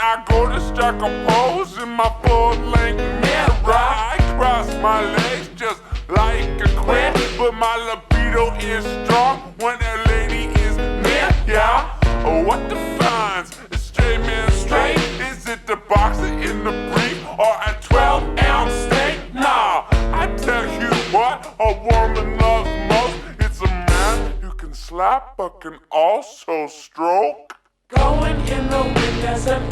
I go to strike a pose in my full-length mirror. I cross my legs just like a queer, but my libido is strong when a lady is near. Yeah, what defines a straight man straight? Is it the boxer in the brief or a 12-ounce steak? Nah, I tell you what a woman loves most. It's a man who can slap but can also stroke. Going in the wind as an